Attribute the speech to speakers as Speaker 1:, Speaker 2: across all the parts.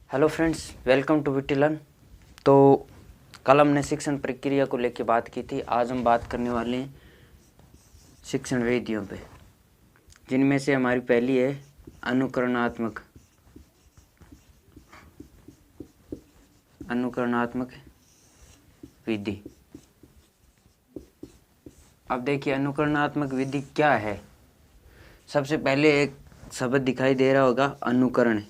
Speaker 1: Hello friends, welcome to Witty Learn. तो कल हमने शिक्षण प्रक्रिया को लेकर बात की थी। आज हम बात करने वाले हैं शिक्षण विधियों पे, जिनमें से हमारी पहली है अनुकरणात्मक विधि। अब देखिए, अनुकरणात्मक विधि क्या है। सबसे पहले एक शब्द दिखाई दे रहा होगा, अनुकरण।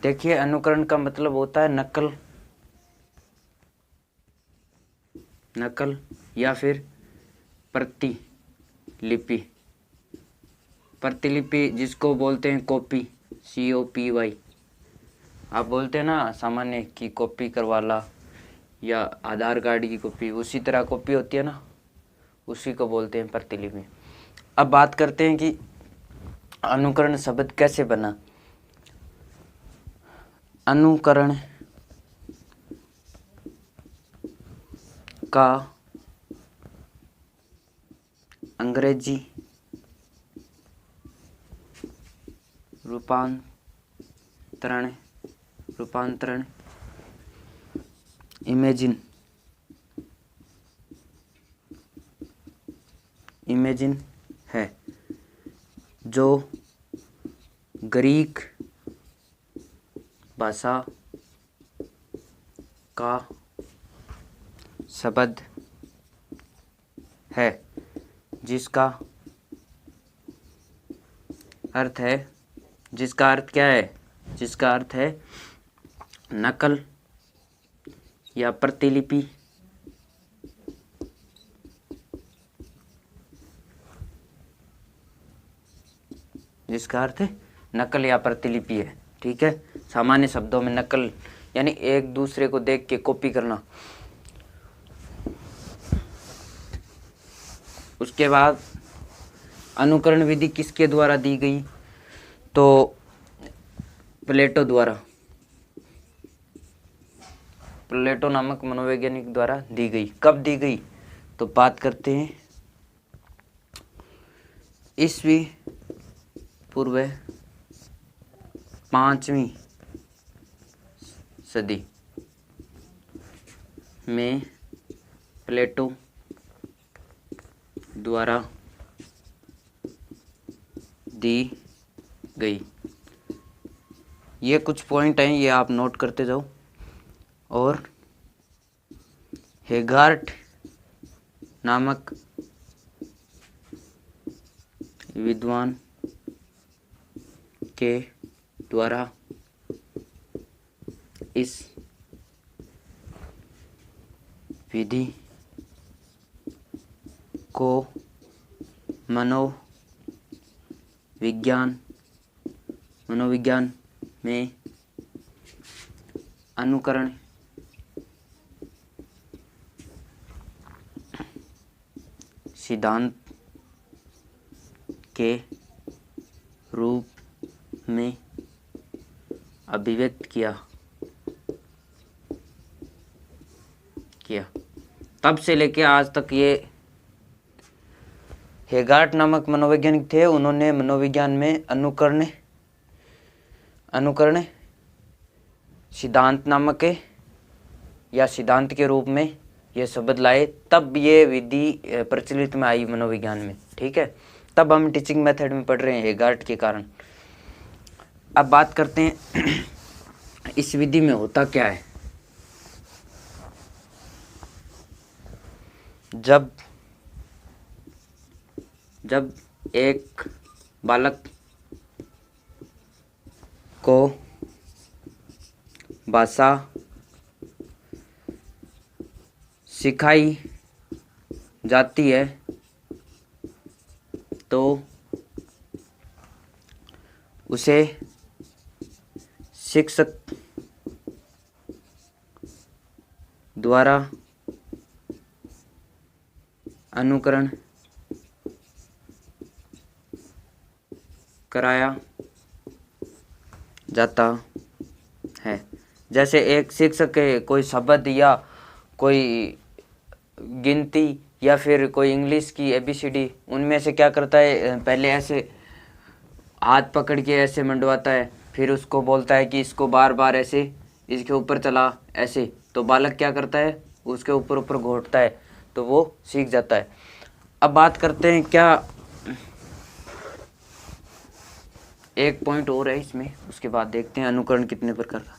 Speaker 1: देखिए, अनुकरण का मतलब होता है नकल या फिर प्रतिलिपि, जिसको बोलते हैं कॉपी, COPY। आप बोलते हैं ना सामान्य की कॉपी करवा ला, या आधार कार्ड की कॉपी, उसी तरह कॉपी होती है ना, उसी को बोलते हैं प्रतिलिपि। अब बात करते हैं कि अनुकरण शब्द कैसे बना। अनुकरण का अंग्रेजी रूपांतरण इमेजिन है, जो ग्रीक भाषा का शब्द है, जिसका अर्थ क्या है? जिसका अर्थ है नकल या प्रतिलिपि। जिसका अर्थ नकल या प्रतिलिपि है। ठीक है, सामान्य शब्दों में नकल यानी एक दूसरे को देख के कॉपी करना। उसके बाद अनुकरण विधि किसके द्वारा दी गई? तो प्लेटो नामक मनोवैज्ञानिक द्वारा दी गई। कब दी गई? तो बात करते हैं ईस्वी पूर्व 5वीं सदी में प्लेटो द्वारा दी गई। ये कुछ पॉइंट हैं, ये आप नोट करते जाओ। और हेगार्ट नामक विद्वान के द्वारा इस विधि को मनोविज्ञान में अनुकरण सिद्धांत के रूप में अभिव्यक्त किया। तब से लेके आज तक ये हेगार्ट नामक मनोवैज्ञानिक थे, उन्होंने मनोविज्ञान में अनुकरण सिद्धांत नामक या सिद्धांत के रूप में ये शब्द लाए। तब ये विधि प्रचलित में आई मनोविज्ञान में। ठीक है, तब हम टीचिंग मेथड में पढ़ रहे हैं हेगार्ट के कारण। अब बात करते हैं इस विधि में होता क्या है। जब एक बालक को भाषा सिखाई जाती है, तो उसे शिक्षक द्वारा अनुकरण कराया जाता है। जैसे एक शिक्षक कोई शब्द या कोई गिनती या फिर कोई इंग्लिश की ABCD, उनमें से क्या करता है, पहले ऐसे हाथ पकड़ के ऐसे मंडवाता है, फिर उसको बोलता है कि इसको बार बार ऐसे इसके ऊपर चला ऐसे, तो बालक क्या करता है, उसके ऊपर ऊपर घोटता है, तो वो सीख जाता है। अब बात करते हैं, क्या एक पॉइंट और है इसमें, उसके बाद देखते हैं अनुकरण कितने प्रकार का।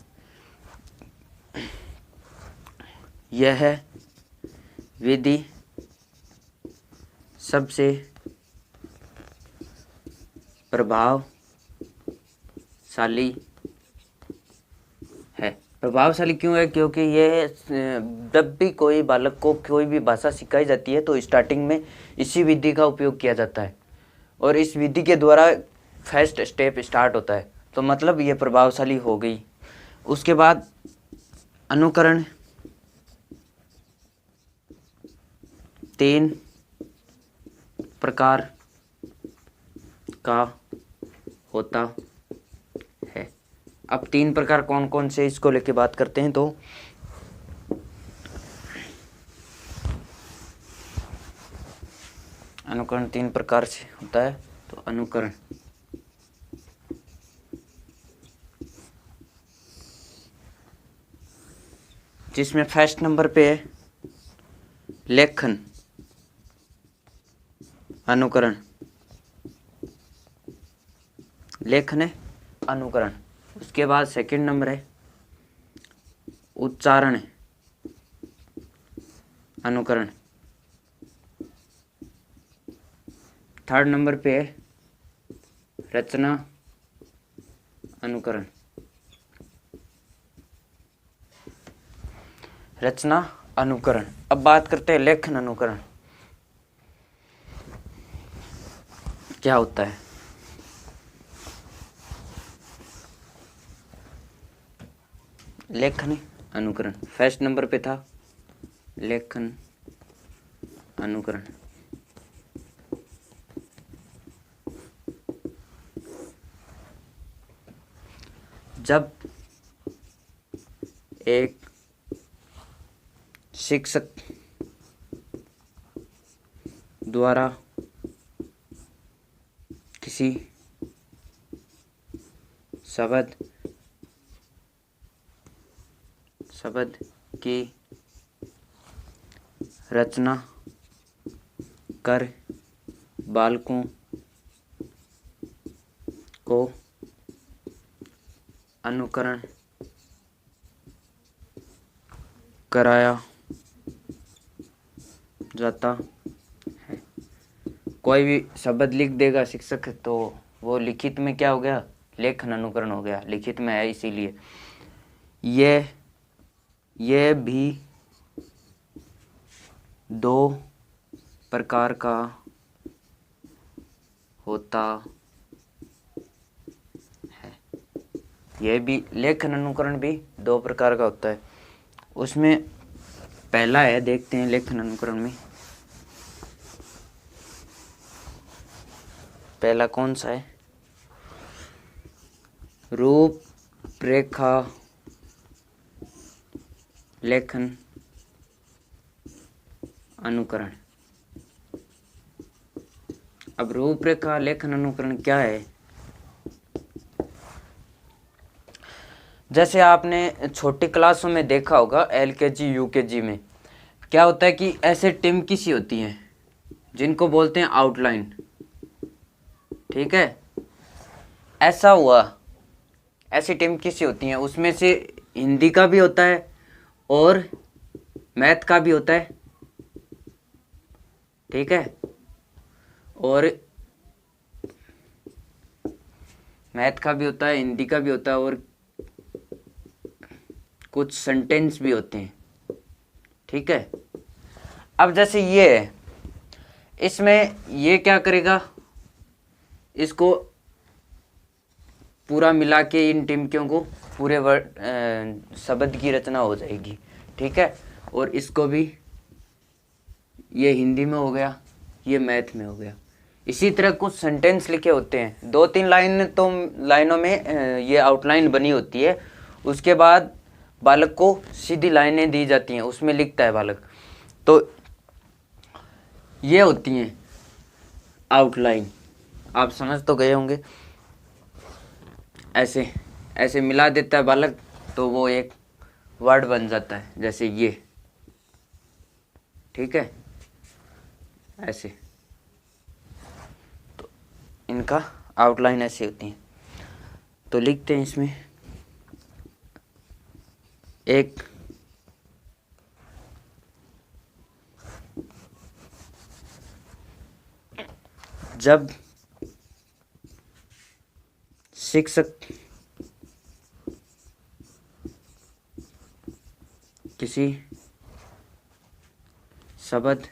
Speaker 1: यह है विधि सबसे प्रभावशाली है। प्रभावशाली क्यों है? क्योंकि ये जब भी कोई बालक को कोई भी भाषा सिखाई जाती है तो स्टार्टिंग में इसी विधि का उपयोग किया जाता है, और इस विधि के द्वारा फर्स्ट स्टेप स्टार्ट होता है, तो मतलब ये प्रभावशाली हो गई। उसके बाद अनुकरण 3 प्रकार का होता है। अब 3 प्रकार कौन कौन से, इसको लेके बात करते हैं। तो अनुकरण 3 प्रकार से होता है। तो अनुकरण जिसमें फर्स्ट नंबर पे है लेखन अनुकरण, लेखन है अनुकरण। उसके बाद सेकंड नंबर है उच्चारण अनुकरण। थर्ड नंबर पे है रचना अनुकरण। रचना अनुकरण। अब बात करते हैं लेखन अनुकरण क्या होता है। लेखन अनुकरण फर्स्ट नंबर पे था लेखन अनुकरण। जब एक शिक्षक द्वारा किसी शब्द की रचना कर बालकों को अनुकरण कराया जाता है। कोई भी शब्द लिख देगा शिक्षक तो वो लिखित में क्या हो गया, लेखन अनुकरण हो गया, लिखित में है इसीलिए। ये भी 2 प्रकार का होता है। यह भी लेखन अनुकरण भी 2 प्रकार का होता है। उसमें पहला है, देखते हैं लेखन अनुकरण में पहला कौन सा है, रूपरेखा लेखन अनुकरण। अब रूपरेखा लेखन अनुकरण क्या है? जैसे आपने छोटी क्लासों में देखा होगा LKG UKG में क्या होता है कि ऐसे टिमकी सी होती हैं जिनको बोलते हैं आउटलाइन, ठीक है। ऐसा हुआ, ऐसी टिमकी सी होती हैं, उसमें से हिंदी का भी होता है और मैथ का भी होता है, ठीक है, और मैथ का भी होता है, हिंदी का भी होता है, और कुछ सेंटेंस भी होते हैं, ठीक है। अब जैसे ये है, इसमें ये क्या करेगा, इसको पूरा मिला के इन टिमकियों को पूरे शब्द की रचना हो जाएगी, ठीक है। और इसको भी, ये हिंदी में हो गया, ये मैथ में हो गया। इसी तरह कुछ सेंटेंस लिखे होते हैं, 2-3 लाइन तो लाइनों में ये आउटलाइन बनी होती है, उसके बाद बालक को सीधी लाइनें दी जाती हैं, उसमें लिखता है बालक। तो ये होती हैं आउटलाइन, आप समझ तो गए होंगे। ऐसे ऐसे मिला देता है बालक, तो वो एक वर्ड बन जाता है, जैसे ये। ठीक है, ऐसे। तो इनका आउटलाइन ऐसे होती है। तो लिखते हैं इसमें, एक जब शिक्षक किसी शब्द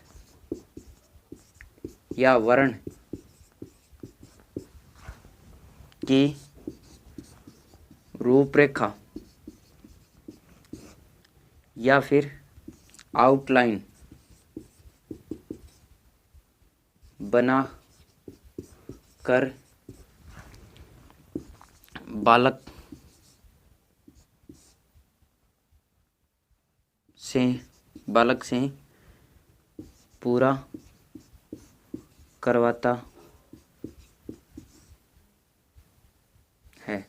Speaker 1: या वर्ण की रूपरेखा या फिर आउटलाइन बना कर बालक से पूरा करवाता है।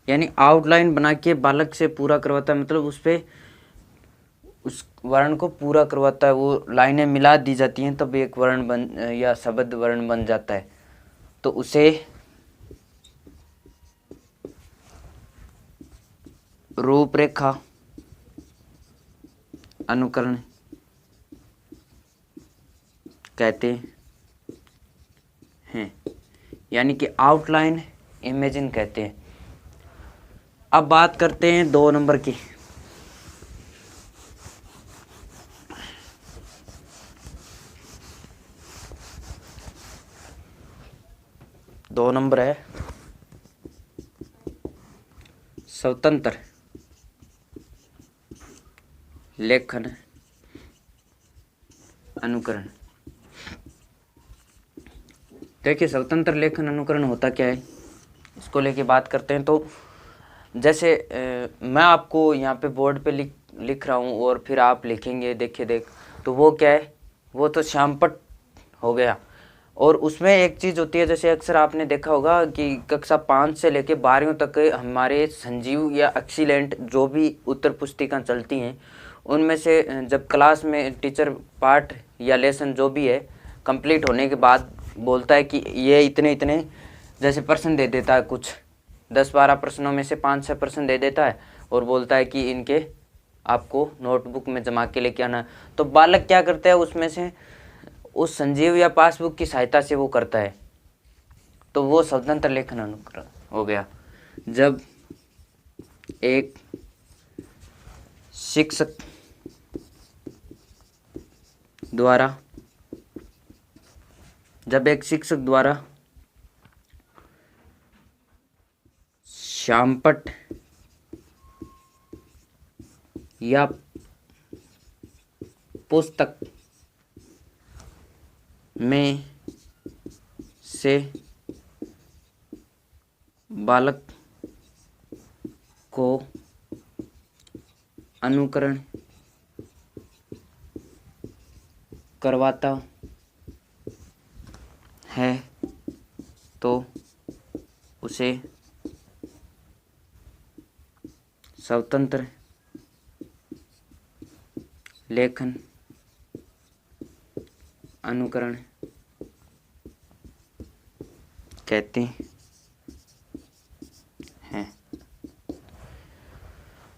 Speaker 1: यानी आउटलाइन बना के बालक से पूरा करवाता है, मतलब उस पे उस वर्ण को पूरा करवाता है। वो लाइनें मिला दी जाती हैं तब एक वर्ण बन या शब्द वर्ण बन जाता है। तो उसे रूपरेखा अनुकरण कहते हैं, यानी कि आउटलाइन इमेजिन कहते हैं। अब बात करते हैं 2 नंबर की। दो नंबर है स्वतंत्र लेखन अनुकरण। देखिए, स्वतंत्र लेखन अनुकरण होता क्या है, इसको लेके बात करते हैं। तो जैसे मैं आपको यहाँ पे बोर्ड पे लिख रहा हूँ और फिर आप लिखेंगे देखिए देख, तो वो क्या है, वो तो श्यामपट हो गया। और उसमें एक चीज़ होती है, जैसे अक्सर आपने देखा होगा कि कक्षा 5 से लेके 12वीं तक हमारे संजीव या एक्सीलेंट जो भी उत्तर पुस्तिका चलती हैं, उनमें से जब क्लास में टीचर पाठ या लेसन जो भी है कंप्लीट होने के बाद बोलता है कि ये इतने इतने जैसे प्रश्न दे देता है, कुछ 10-12 प्रश्नों में से 5-6 प्रश्न दे देता है और बोलता है कि इनके आपको नोटबुक में जमा के लेके आना। तो बालक क्या करता है, उसमें से उस संजीव या पासबुक की सहायता से वो करता है। तो वो स्वतंत्र लेखन अनुकरण हो गया। जब एक शिक्षक द्वारा श्यामपट या पुस्तक में से बालक को अनुकरण करवाता है तो उसे स्वतंत्र लेखन अनुकरण कहते हैं।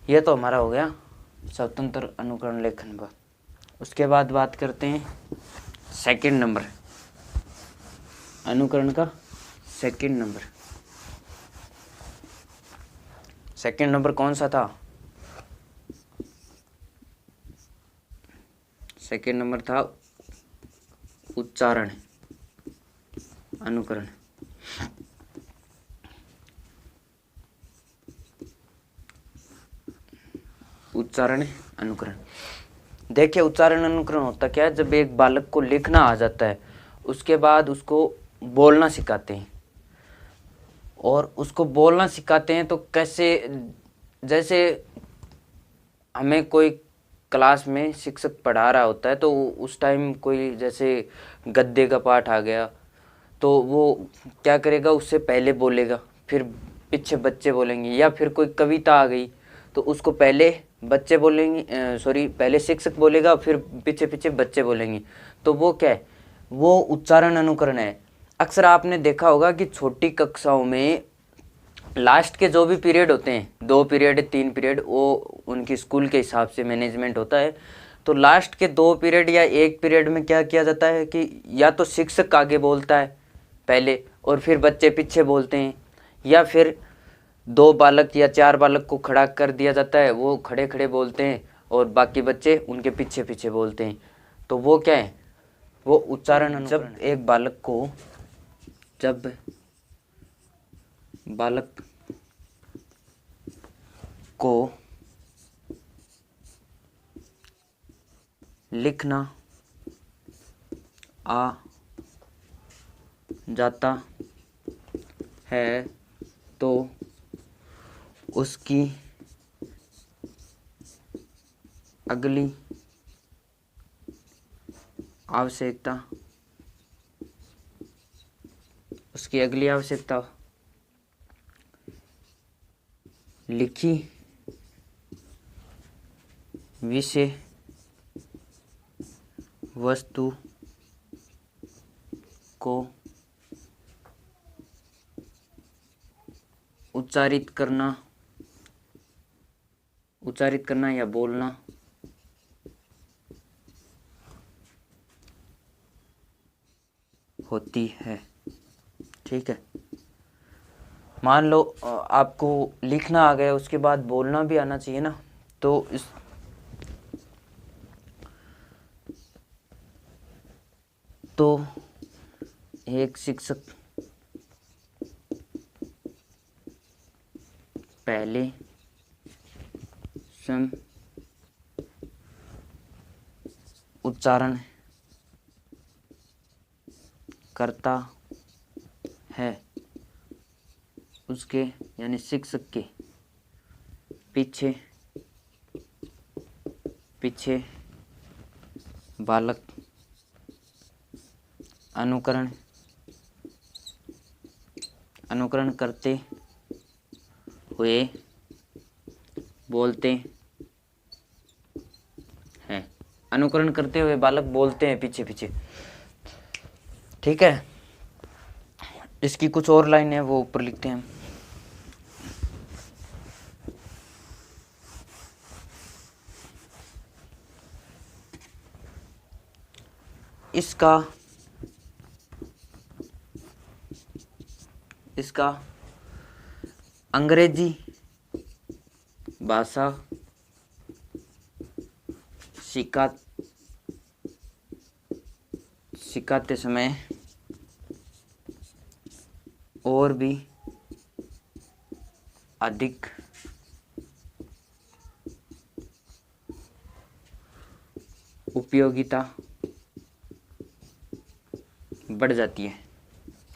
Speaker 1: यह तो हमारा हो गया स्वतंत्र अनुकरण लेखन का। उसके बाद बात करते हैं सेकंड नंबर, अनुकरण का सेकंड नंबर। सेकंड नंबर कौन सा था? सेकंड नंबर था उच्चारण अनुकरण। उच्चारण अनुकरण। देखिए, उच्चारण अनुकरण होता क्या है, जब एक बालक को लिखना आ जाता है उसके बाद उसको बोलना सिखाते हैं। और उसको बोलना सिखाते हैं तो कैसे, जैसे हमें कोई क्लास में शिक्षक पढ़ा रहा होता है तो उस टाइम कोई जैसे गद्य का पाठ आ गया तो वो क्या करेगा, उससे पहले बोलेगा, फिर पीछे बच्चे बोलेंगे, या फिर कोई कविता आ गई तो उसको पहले बच्चे बोलेंगे, सॉरी पहले शिक्षक बोलेगा फिर पीछे पीछे बच्चे बोलेंगे। तो वो क्या है, वो उच्चारण अनुकरण है। अक्सर आपने देखा होगा कि छोटी कक्षाओं में लास्ट के जो भी पीरियड होते हैं, 2 पीरियड 3 पीरियड, वो उनकी स्कूल के हिसाब से मैनेजमेंट होता है। तो लास्ट के 2 पीरियड या 1 पीरियड में क्या किया जाता है कि या तो शिक्षक आगे बोलता है पहले और फिर बच्चे पीछे बोलते हैं, या फिर 2 बालक या 4 बालक को खड़ा कर दिया जाता है, वो खड़े खड़े बोलते हैं और बाकी बच्चे उनके पीछे पीछे बोलते हैं। तो वो क्या है, वो उच्चारण अनुकरण। जब एक बालक को लिखना आ जाता है तो उसकी अगली आवश्यकता लिखी विषय वस्तु को उच्चारित करना या बोलना होती है। ठीक है, मान लो आपको लिखना आ गया, उसके बाद बोलना भी आना चाहिए ना। तो एक शिक्षक पहले स्वयं उच्चारण करता है, उसके यानी शिक्षक के पीछे पीछे बालक अनुकरण करते हुए बोलते हैं। अनुकरण करते हुए बालक बोलते हैं पीछे पीछे। ठीक है, इसकी कुछ और लाइन है, वो ऊपर लिखते हैं। इसका अंग्रेजी भाषा सिखाते समय और भी अधिक उपयोगिता बढ़ जाती है।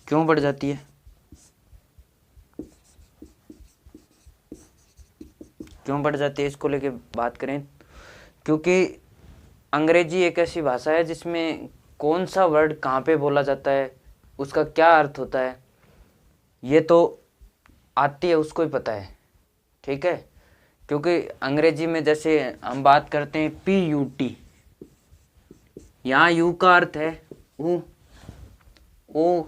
Speaker 1: क्यों बढ़ जाती है? क्यों बढ़ जाती है, इसको लेके बात करें। क्योंकि अंग्रेजी एक ऐसी भाषा है जिसमें कौन सा वर्ड कहाँ पे बोला जाता है, उसका क्या अर्थ होता है, ये तो आती है उसको ही पता है। ठीक है, क्योंकि अंग्रेजी में जैसे हम बात करते हैं PUT, यहाँ यू का अर्थ है ओ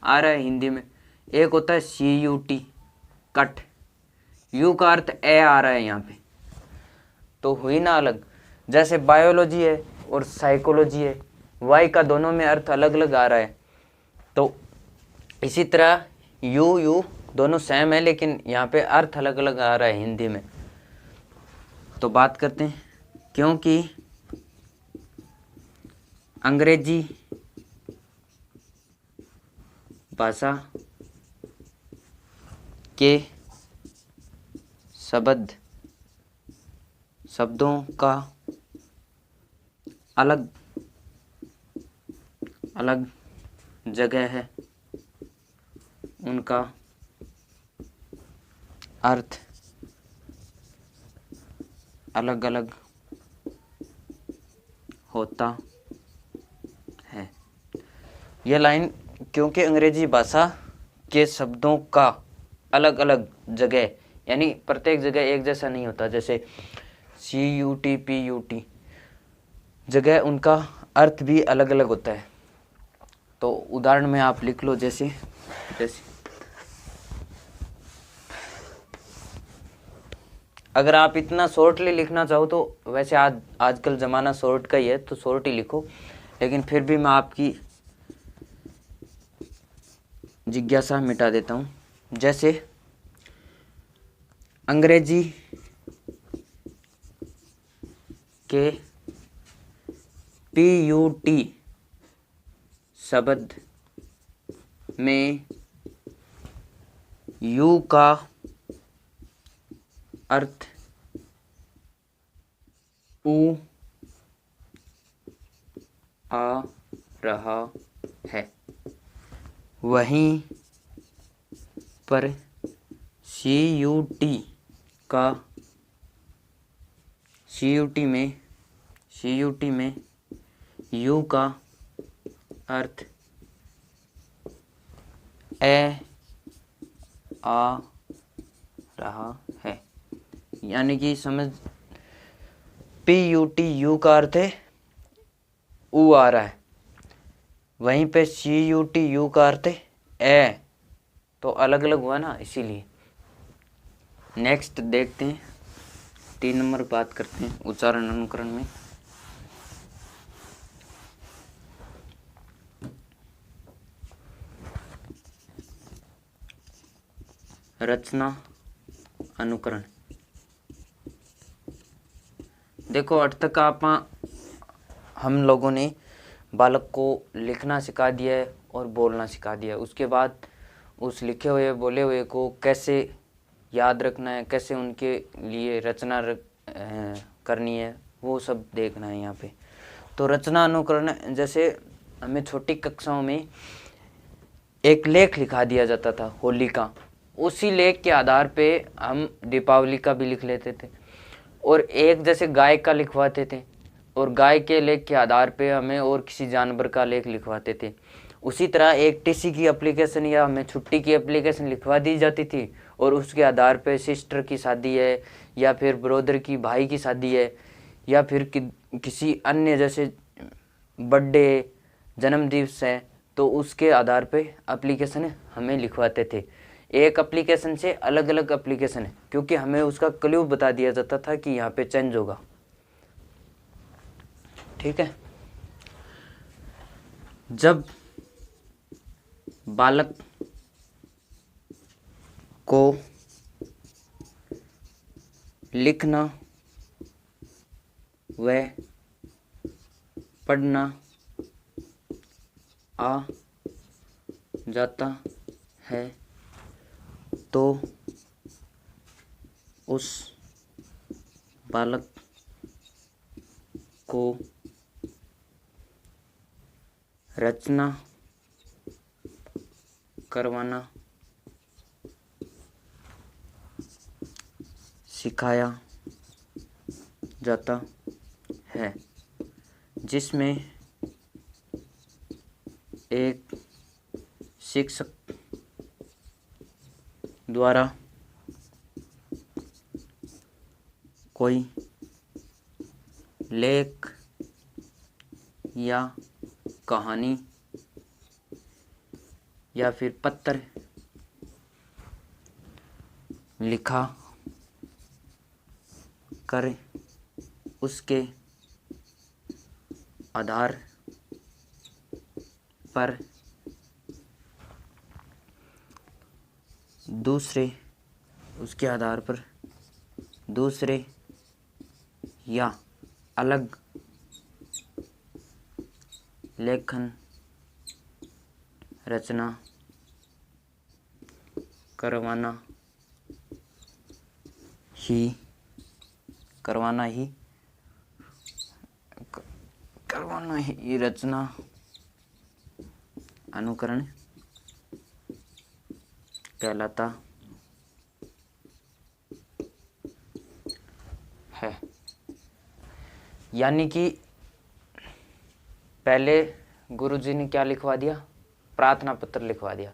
Speaker 1: आ रहा है हिंदी में। एक होता है CUT कट, यू का अर्थ ए आ रहा है यहाँ पे, तो हुई ना अलग। जैसे बायोलॉजी है और साइकोलॉजी है, वाई का दोनों में अर्थ अलग अलग आ रहा है। तो इसी तरह यू दोनों सेम है, लेकिन यहाँ पे अर्थ अलग अलग आ रहा है हिंदी में। तो बात करते हैं, क्योंकि अंग्रेजी भाषा के शब्दों का अलग अलग जगह है, उनका अर्थ अलग अलग होता है। यह लाइन, क्योंकि अंग्रेजी भाषा के शब्दों का अलग अलग जगह, यानी प्रत्येक जगह एक जैसा नहीं होता। जैसे CUT PUT जगह उनका अर्थ भी अलग अलग होता है। तो उदाहरण में आप लिख लो, जैसे जैसे अगर आप इतना शॉर्टली लिखना चाहो तो वैसे आजकल ज़माना शॉर्ट का ही है, तो शॉर्ट ही लिखो, लेकिन फिर भी मैं आपकी जिज्ञासा मिटा देता हूँ। जैसे अंग्रेजी के PUT शब्द में यू का अर्थ ऊ आ रहा है, वहीं पर CUT में यू का अर्थ ए आ रहा है। यानी कि समझ, PUT यू का अर्थ है ऊ आ रहा है, वहीं पे CUT यू का अर्थ है ए, तो अलग अलग हुआ ना, इसीलिए। नेक्स्ट देखते हैं, 3 नंबर बात करते हैं उच्चारण अनुकरण में। रचना अनुकरण। देखो, अर्थ तक हम लोगों ने बालक को लिखना सिखा दिया है और बोलना सिखा दिया है। उसके बाद उस लिखे हुए बोले हुए को कैसे याद रखना है, कैसे उनके लिए रचना करनी है, वो सब देखना है यहाँ पे। तो रचना अनुकरण, जैसे हमें छोटी कक्षाओं में एक लेख लिखा दिया जाता था होली का, उसी लेख के आधार पे हम दीपावली का भी लिख लेते थे। और एक जैसे गाय का लिखवाते थे, और गाय के लेख के आधार पे हमें और किसी जानवर का लेख लिखवाते थे। उसी तरह एक TC की एप्लीकेशन या हमें छुट्टी की एप्लीकेशन लिखवा दी जाती थी, और उसके आधार पे सिस्टर की शादी है, या फिर ब्रदर की भाई की शादी है, या फिर किसी अन्य जैसे बर्थडे जन्मदिवस है, तो उसके आधार पे एप्लीकेशन हमें लिखवाते थे। एक एप्लीकेशन से अलग अलग एप्लीकेशन है, क्योंकि हमें उसका क्लू बता दिया जाता था कि यहाँ पे चेंज होगा। ठीक है। जब बालक को लिखना व पढ़ना आ जाता है तो उस बालक को रचना करवाना सिखाया जाता है, जिसमें एक शिक्षक द्वारा कोई लेख या कहानी या फिर पत्र लिखा कर उसके आधार पर दूसरे या अलग लेखन रचना करवाना ही रचना अनुकरण कहलाता है। यानी कि पहले गुरुजी ने क्या लिखवा दिया? प्रार्थना पत्र लिखवा दिया।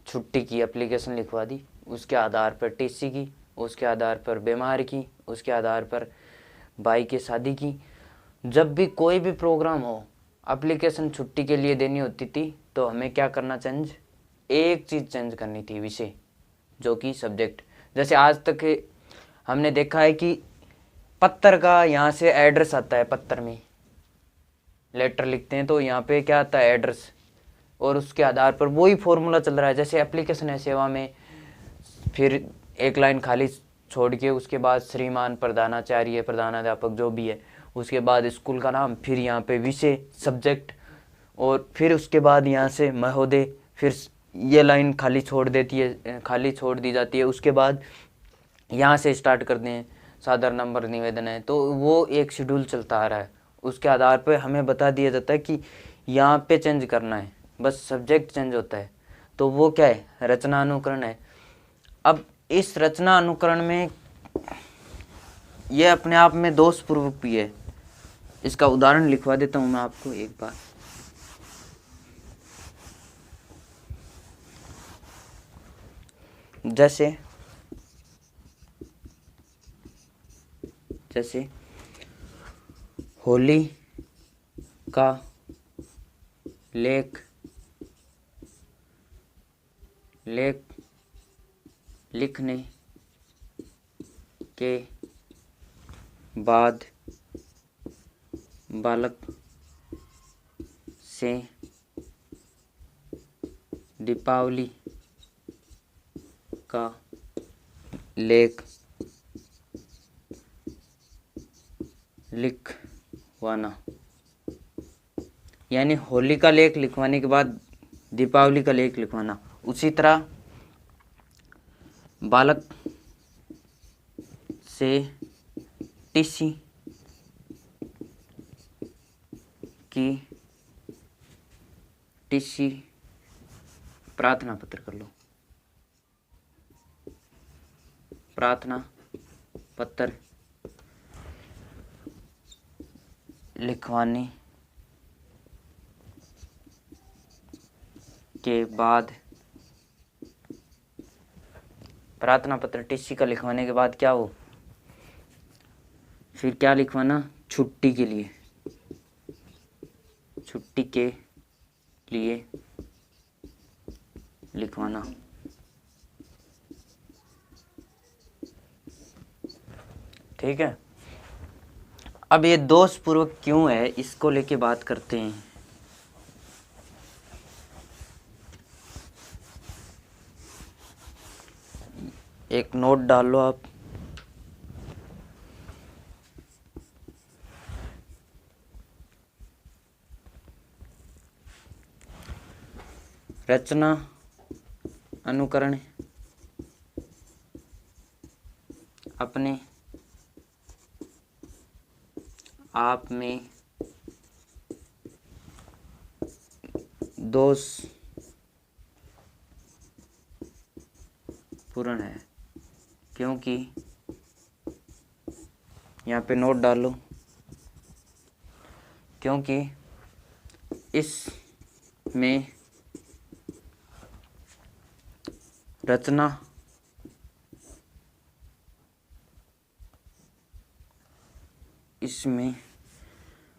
Speaker 1: छुट्टी की एप्लीकेशन लिखवा दी, उसके आधार पर टीसी की, उसके आधार पर बीमार की, उसके आधार पर भाई की शादी की। जब भी कोई भी प्रोग्राम हो, एप्लीकेशन छुट्टी के लिए देनी होती थी, तो हमें क्या करना, चेंज, एक चीज़ चेंज करनी थी, विषय, जो कि सब्जेक्ट। जैसे आज तक हमने देखा है कि पत्र का यहाँ से एड्रेस आता है, पत्र में लेटर लिखते हैं तो यहाँ पे क्या आता है, एड्रेस, और उसके आधार पर वही फॉर्मूला चल रहा है। जैसे एप्लीकेशन है सेवा में, फिर एक लाइन खाली छोड़ के उसके बाद श्रीमान प्रधानाचार्य, प्रधानाध्यापक जो भी है, उसके बाद स्कूल का नाम, फिर यहाँ पे विषय, सब्जेक्ट, और फिर उसके बाद यहाँ से महोदय, फिर ये लाइन खाली छोड़ देती है, खाली छोड़ दी जाती है। उसके बाद यहाँ से स्टार्ट करते हैं, साधारण नंबर निवेदन है, तो वो एक शेड्यूल चलता आ रहा है। उसके आधार पर हमें बता दिया जाता है कि यहाँ पे चेंज करना है, बस सब्जेक्ट चेंज होता है। तो वो क्या है, रचना अनुकरण है। अब इस रचना अनुकरण में ये अपने आप में दोषपूर्वक भी है। इसका उदाहरण लिखवा देता हूँ मैं आपको एक बार। जैसे होली का लेख लिखने के बाद बालक से दीपावली का लेख लिखवाना, यानी होली का लेख लिखवाने के बाद दीपावली का लेख लिखवाना। उसी तरह बालक से टीसी प्रार्थना पत्र कर लो, प्रार्थना पत्र लिखवाने के बाद, प्रार्थना पत्र टीसी का लिखवाने के बाद क्या हो, फिर क्या लिखवाना, छुट्टी के लिए लिखवाना। ठीक है। अब ये दोषपूर्वक क्यों है, इसको लेके बात करते हैं। एक नोट डाल लो आप। रचना अनुकरण अपने आप में दोषपूर्ण है, क्योंकि यहाँ पे नोट डाल लो, क्योंकि इसमें रचना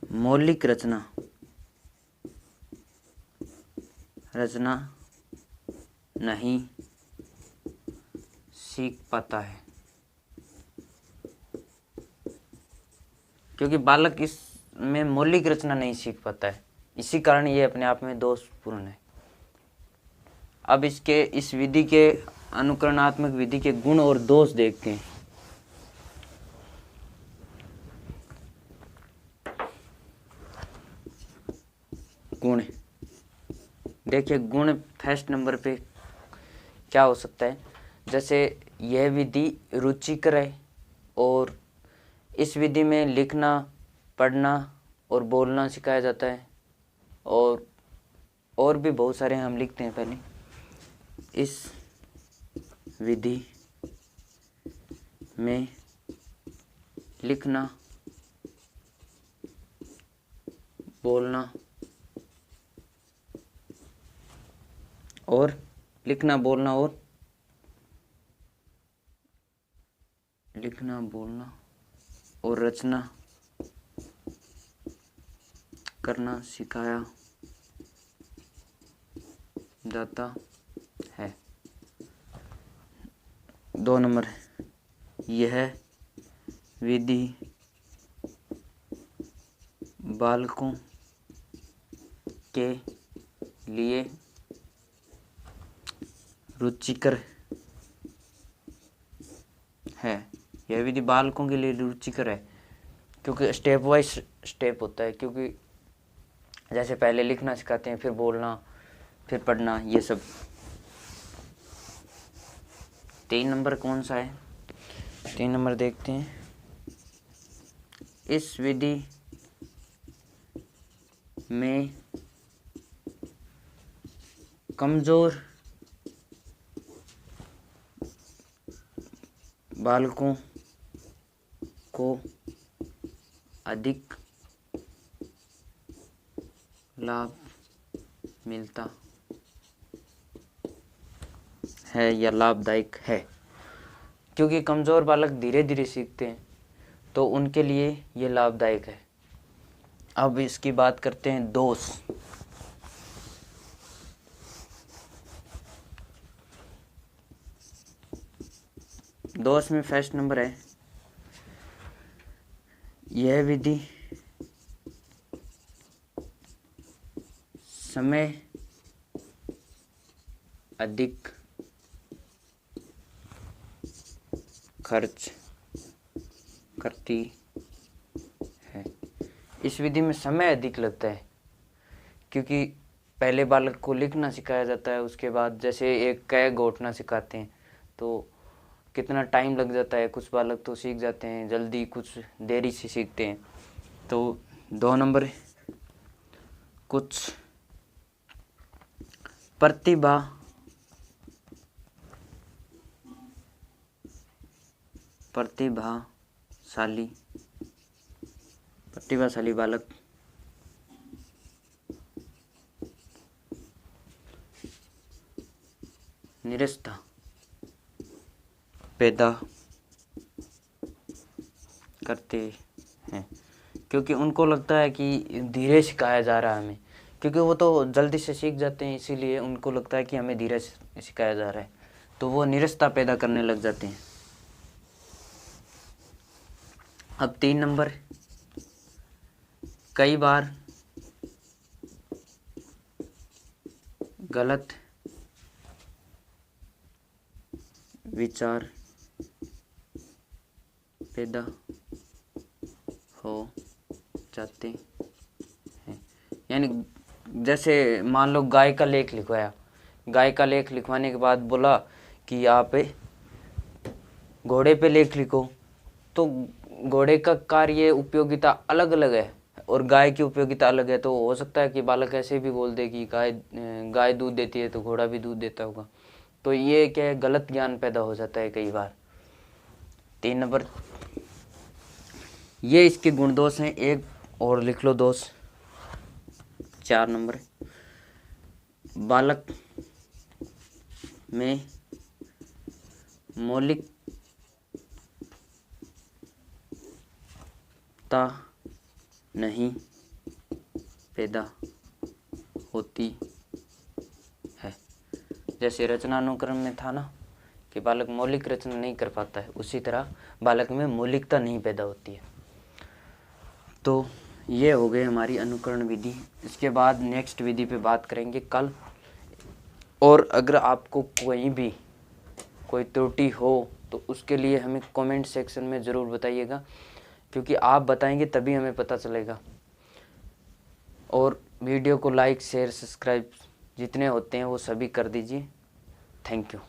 Speaker 1: मौलिक रचना नहीं सीख पाता है, क्योंकि बालक इसमें मौलिक रचना नहीं सीख पाता है, इसी कारण ये अपने आप में दोषपूर्ण है। अब इस विधि के अनुकरणात्मक विधि के गुण और दोष देखते हैं। गुण देखिए, गुण फर्स्ट नंबर पे क्या हो सकता है, जैसे यह विधि रुचिकर है और इस विधि में लिखना, पढ़ना और बोलना सिखाया जाता है, और भी बहुत सारे हम लिखते हैं। पहले इस विधि में लिखना, बोलना और लिखना बोलना और रचना करना सिखाया जाता है। 2 नंबर, यह विधि बालकों के लिए रुचिकर है। यह विधि बालकों के लिए रुचिकर है, क्योंकि स्टेप वाइज स्टेप होता है, क्योंकि जैसे पहले लिखना सिखाते हैं, फिर बोलना, फिर पढ़ना, ये सब। 3 नंबर कौन सा है? 3 नंबर देखते हैं। इस विधि में कमजोर बालकों को अधिक लाभ मिलता है या लाभदायक है। क्योंकि कमज़ोर बालक धीरे धीरे सीखते हैं, तो उनके लिए ये लाभदायक है। अब इसकी बात करते हैं दोष। दोष में फर्स्ट नंबर है, यह विधि समय अधिक खर्च करती है। इस विधि में समय अधिक लगता है, क्योंकि पहले बालक को लिखना सिखाया जाता है, उसके बाद जैसे एक कै घोटना सिखाते हैं तो कितना टाइम लग जाता है। कुछ बालक तो सीख जाते हैं जल्दी, कुछ देरी से सीखते हैं। तो 2 नंबर, कुछ प्रतिभाशाली बालक निरस्ता पैदा करते हैं, क्योंकि उनको लगता है कि धीरे सिखाया जा रहा है हमें, क्योंकि वो तो जल्दी से सीख जाते हैं, इसीलिए उनको लगता है कि हमें धीरे से सिखाया जा रहा है, तो वो निरस्ता पैदा करने लग जाते हैं। अब 3 नंबर, कई बार गलत विचार पैदा हो जाते हैं। यानी जैसे मान लो गाय का लेख लिखवाया, गाय का लेख लिखवाने के बाद बोला कि आप घोड़े पे लेख लिखो, तो घोड़े का कार्य उपयोगिता अलग अलग है और गाय की उपयोगिता अलग है। तो हो सकता है कि बालक ऐसे भी बोल दे कि गाय दूध देती है तो घोड़ा भी दूध देता होगा। तो ये क्या है, गलत ज्ञान पैदा हो जाता है कई बार। 3 नंबर, ये इसके गुण दोष हैं। एक और लिख लो दोष। 4 नंबर, बालक में मौलिकता नहीं पैदा होती है। जैसे रचनानुक्रम में था ना कि बालक मौलिक रचना नहीं कर पाता है, उसी तरह बालक में मौलिकता नहीं पैदा होती है। तो ये हो गई हमारी अनुकरण विधि। इसके बाद नेक्स्ट विधि पे बात करेंगे कल। और अगर आपको कोई त्रुटि हो तो उसके लिए हमें कमेंट सेक्शन में ज़रूर बताइएगा, क्योंकि आप बताएंगे तभी हमें पता चलेगा। और वीडियो को लाइक शेयर सब्सक्राइब जितने होते हैं वो सभी कर दीजिए। Thank you.